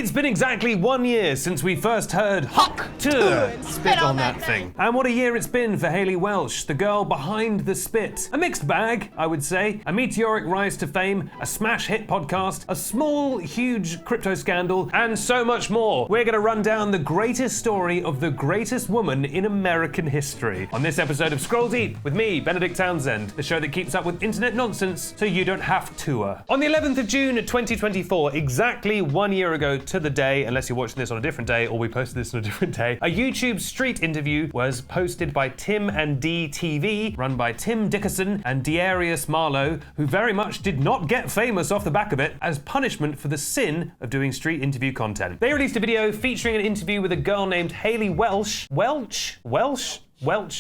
It's been exactly 1 year since we first heard Hawk Tuah spit on that thing. And what a year it's been for Hayley Welsh, the girl behind the spit. A mixed bag, I would say. A meteoric rise to fame, a smash hit podcast, a small, huge crypto scandal, and so much more. We're going to run down the greatest story of the greatest woman in American history on this episode of Scroll Deep with me, Benedict Townsend, the show that keeps up with internet nonsense so you don't have to. On the 11th of June 2024, exactly 1 year ago to the day, unless you're watching this on a different day or we posted this on a different day, a YouTube street interview was posted by Tim and D TV, run by Tim Dickerson and Darius Marlowe, who very much did not get famous off the back of it, as punishment for the sin of doing street interview content. They released a video featuring an interview with a girl named Hayley Welsh,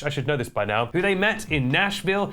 I should know this by now, who they met in Nashville,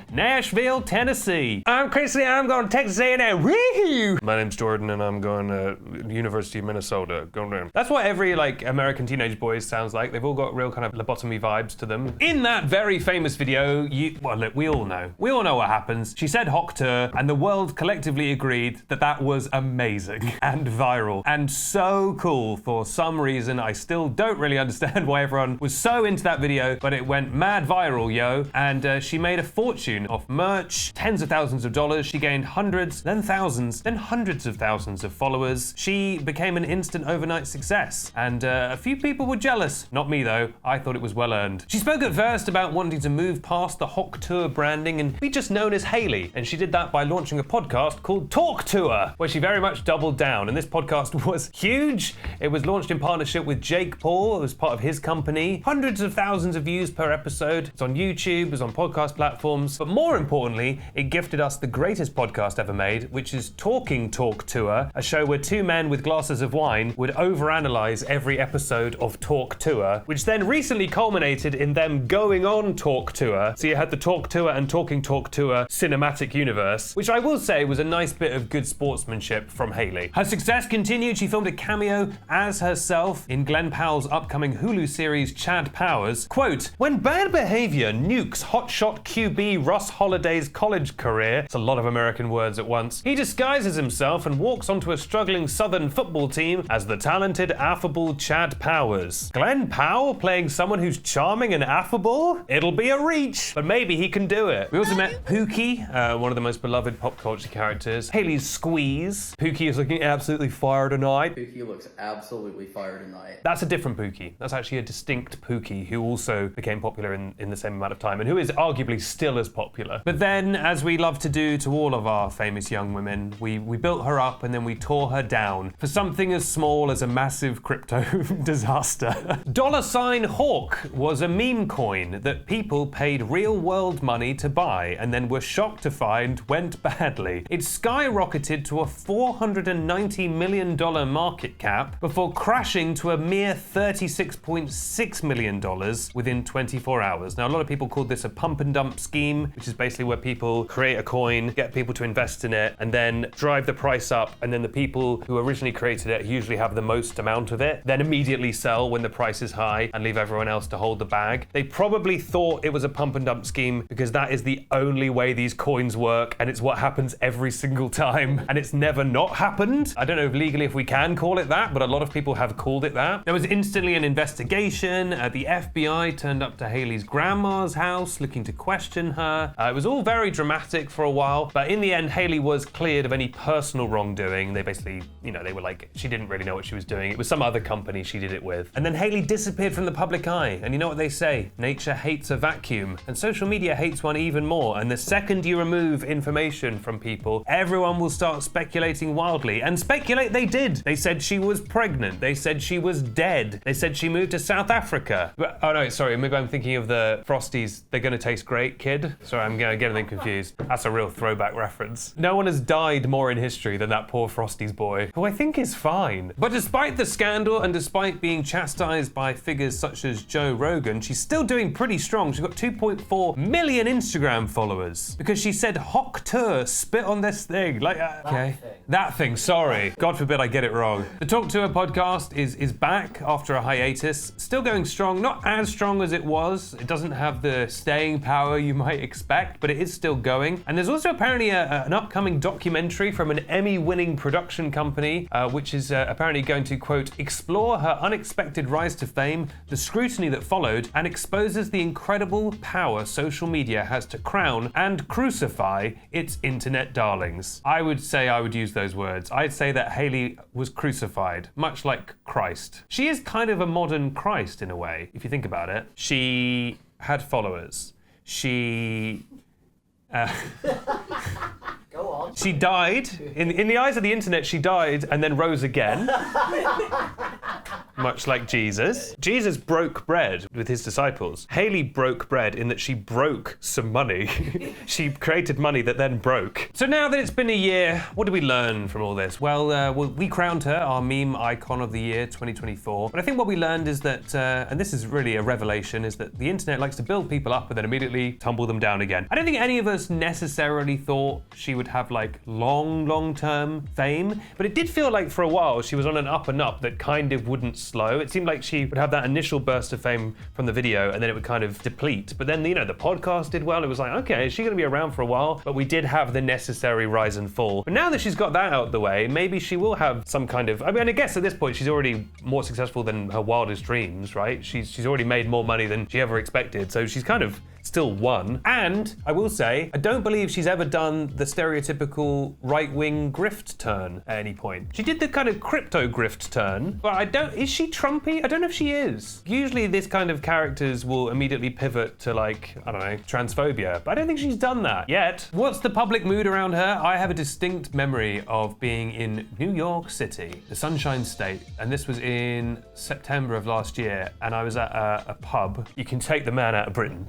Tennessee. I'm Chrissy, I'm going to Texas A&M. Woo-hoo! My name's Jordan and I'm going to University of Minnesota. Going there. That's what every American teenage boy sounds like. They've all got real kind of lobotomy vibes to them. In that very famous video, look, we all know what happens. She said Hawk Tuah and the world collectively agreed that that was amazing and viral and so cool. For some reason, I still don't really understand why everyone was so into that video, but it went mad viral, yo. And she made a fortune off merch, tens of thousands of dollars. She gained hundreds, then thousands, then hundreds of thousands of followers. She became an instant overnight success. And a few people were jealous. Not me though, I thought it was well earned. She spoke at first about wanting to move past the Hawk Tuah branding and be just known as Hayley. And she did that by launching a podcast called Talk Tuah, where she very much doubled down. And this podcast was huge. It was launched in partnership with Jake Paul. It was part of his company. Hundreds of thousands of views per episode. It's on YouTube, it's on podcast platforms, but more importantly, it gifted us the greatest podcast ever made, which is Talking Talk Tuah, a show where two men with glasses of wine would overanalyze every episode of Talk Tuah, which then recently culminated in them going on Talk Tuah. So you had the Talk Tuah and Talking Talk Tuah cinematic universe, which I will say was a nice bit of good sportsmanship from Hayley. Her success continued. She filmed a cameo as herself in Glenn Powell's upcoming Hulu series Chad Powers. Quote, "When bad behavior nukes hotshot QB Russ Holiday's college career," it's a lot of American words at once, "he disguises himself and walks onto a struggling Southern football team as the talented, affable Chad Powers." Glenn Powell playing someone who's charming and affable? It'll be a reach, but maybe he can do it. We also met Pookie, one of the most beloved pop culture characters. Hayley's squeeze. Pookie is looking absolutely fire tonight. Pookie looks absolutely fire tonight. That's a different Pookie. That's actually a distinct Pookie who also became popular in the same amount of time and who is arguably still as popular. But then, as we love to do to all of our famous young women, we built her up and then we tore her down for something as small as a massive crypto disaster. $Hawk was a meme coin that people paid real world money to buy and then were shocked to find went badly. It skyrocketed to a $490 million market cap before crashing to a mere $36.6 million within 24 hours. Now, a lot of people called this a pump and dump scheme, which is basically where people create a coin, get people to invest in it, and then drive the price up, and then the people who originally created it usually have the most amount of it, then immediately sell when the price is high and leave everyone else to hold the bag. They probably thought it was a pump and dump scheme because that is the only way these coins work, and it's what happens every single time, and it's never not happened. I don't know if legally if we can call it that, but a lot of people have called it that. There was instantly an investigation. The FBI turned up to Hayley's grandma's house looking to question her. It was all very dramatic for a while, but in the end, Hayley was cleared of any personal wrongdoing. They basically, they were like, she didn't really know what she was doing. It was some other company she did it with. And then Hayley disappeared from the public eye. And you know what they say? Nature hates a vacuum, and social media hates one even more. And the second you remove information from people, everyone will start speculating wildly. And speculate they did. They said she was pregnant. They said she was dead. They said she moved to South Africa. Oh no, sorry, maybe I'm thinking of the Frosties, they're gonna taste great kid. Sorry, I'm getting them confused. That's a real throwback reference. No one has died more in history than that poor Frosties boy, who I think is fine. But despite the scandal and despite being chastised by figures such as Joe Rogan, she's still doing pretty strong. She's got 2.4 million Instagram followers because she said Hawk Tuah spit on this thing. That thing, sorry. God forbid I get it wrong. The Talk Tuah podcast is back after a hiatus, still going strong, not as strong as it was was. It doesn't have the staying power you might expect, but it is still going. And there's also apparently an upcoming documentary from an Emmy-winning production company, which is apparently going to, quote, explore her unexpected rise to fame, the scrutiny that followed, and exposes the incredible power social media has to crown and crucify its internet darlings. I would say I would use those words. I'd say that Hailey was crucified, much like Christ. She is kind of a modern Christ in a way, if you think about it. She had followers. She... Go on. She died. In the eyes of the internet, she died and then rose again. Much like Jesus. Jesus broke bread with his disciples. Hailey broke bread in that she broke some money. She created money that then broke. So now that it's been a year, what did we learn from all this? Well, we crowned her our meme icon of the year 2024. But I think what we learned is that, and this is really a revelation, is that the internet likes to build people up and then immediately tumble them down again. I don't think any of us necessarily thought she would have like long-term fame, but it did feel like for a while she was on an up and up that kind of wouldn't slow. It seemed like she would have that initial burst of fame from the video and then it would kind of deplete. But then, you know, the podcast did well. It was like, okay, is she going to be around for a while? But we did have the necessary rise and fall. But now that she's got that out of the way, maybe she will have some kind of, I mean, I guess at this point she's already more successful than her wildest dreams, right? She's already made more money than she ever expected. So she's kind of still won. And I will say, I don't believe she's ever done the stereotypical right-wing grift turn at any point. She did the kind of crypto grift turn, but is she Trumpy? I don't know if she is. Usually this kind of characters will immediately pivot to like, I don't know, transphobia, but I don't think she's done that yet. What's the public mood around her? I have a distinct memory of being in New York City, the Sunshine State, and this was in September of last year, and I was at a pub. You can take the man out of Britain.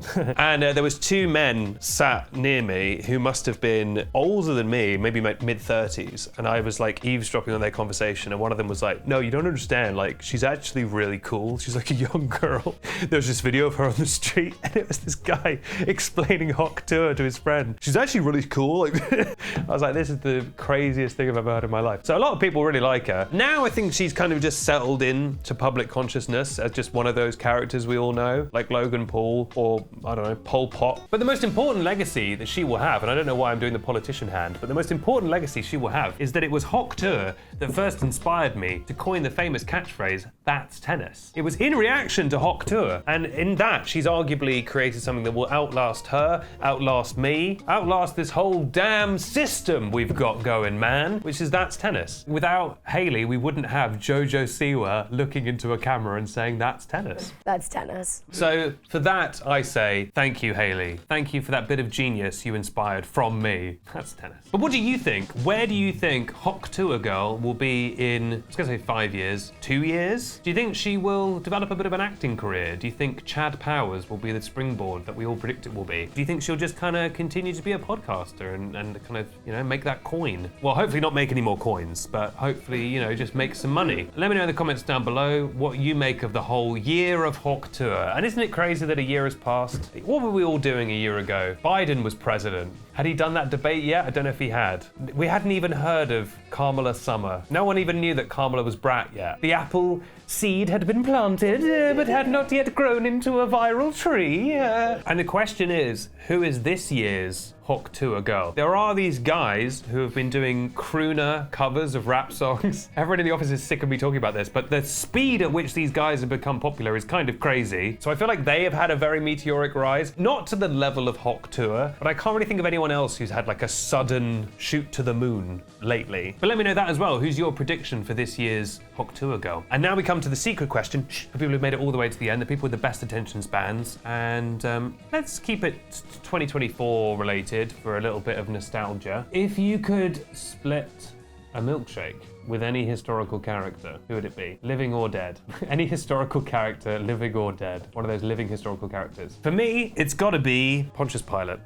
And there was two men sat near me who must have been older than me, maybe mid-30s. And I was like eavesdropping on their conversation. And one of them was like, no, you don't understand. Like, she's actually really cool. She's like a young girl. There was this video of her on the street. And it was this guy explaining Hawk Tuah to his friend. She's actually really cool. Like, I was like, this is the craziest thing I've ever heard in my life. So a lot of people really like her. Now I think she's kind of just settled in to public consciousness as just one of those characters we all know, like Logan Paul or, I don't know, Pol Pot. But the most important legacy that she will have, and I don't know why I'm doing the politician hand, but the most important legacy she will have is that it was Hawk Tuah that first inspired me to coin the famous catchphrase, "That's tennis." It was in reaction to Hawk Tuah, and in that she's arguably created something that will outlast her, outlast me, outlast this whole damn system we've got going, man, which is that's tennis. Without Hailey, we wouldn't have Jojo Siwa looking into a camera and saying that's tennis. That's tennis. So for that, I say, thank you, Hailey. Thank you for that bit of genius you inspired from me. That's tennis. But what do you think? Where do you think Hawk Tuah girl will be in, I was gonna say 5 years, 2 years? Do you think she will develop a bit of an acting career? Do you think Chad Powers will be the springboard that we all predict it will be? Do you think she'll just kind of continue to be a podcaster and kind of, you know, make that coin? Well, hopefully not make any more coins, but hopefully, you know, just make some money. Let me know in the comments down below what you make of the whole year of Hawk Tuah. And isn't it crazy that a year has passed? What were we all doing a year ago? Biden was president. Had he done that debate yet? I don't know if he had. We hadn't even heard of Kamala Summer. No one even knew that Kamala was brat yet. The apple seed had been planted, but had not yet grown into a viral tree. And the question is, who is this year's Hawk Tuah girl? There are these guys who have been doing crooner covers of rap songs. Everyone in the office is sick of me talking about this, but the speed at which these guys have become popular is kind of crazy. So I feel like they have had a very meteoric rise, not to the level of Hawk Tuah, but I can't really think of anyone else who's had like a sudden shoot to the moon lately. But let me know that as well. Who's your prediction for this year's Hawk Tuah girl? And now we come to the secret question for people who've made it all the way to the end, the people with the best attention spans. And let's keep it 2024 related for a little bit of nostalgia. If you could split a milkshake with any historical character, who would it be? Living or dead? Any historical character, living or dead. One of those living historical characters. For me, it's gotta be Pontius Pilate.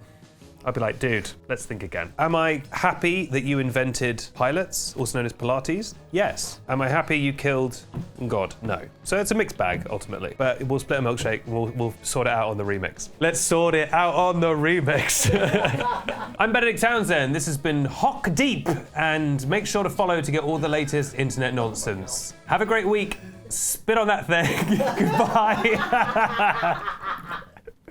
I'd be like, dude, let's think again. Am I happy that you invented pilots, also known as Pilates? Yes. Am I happy you killed God? No. So it's a mixed bag, ultimately. But we'll split a milkshake, we'll sort it out on the remix. Let's sort it out on the remix. I'm Benedict Townsend, this has been Hawk Deep, and make sure to follow to get all the latest internet nonsense. Have a great week. Spit on that thing. Goodbye.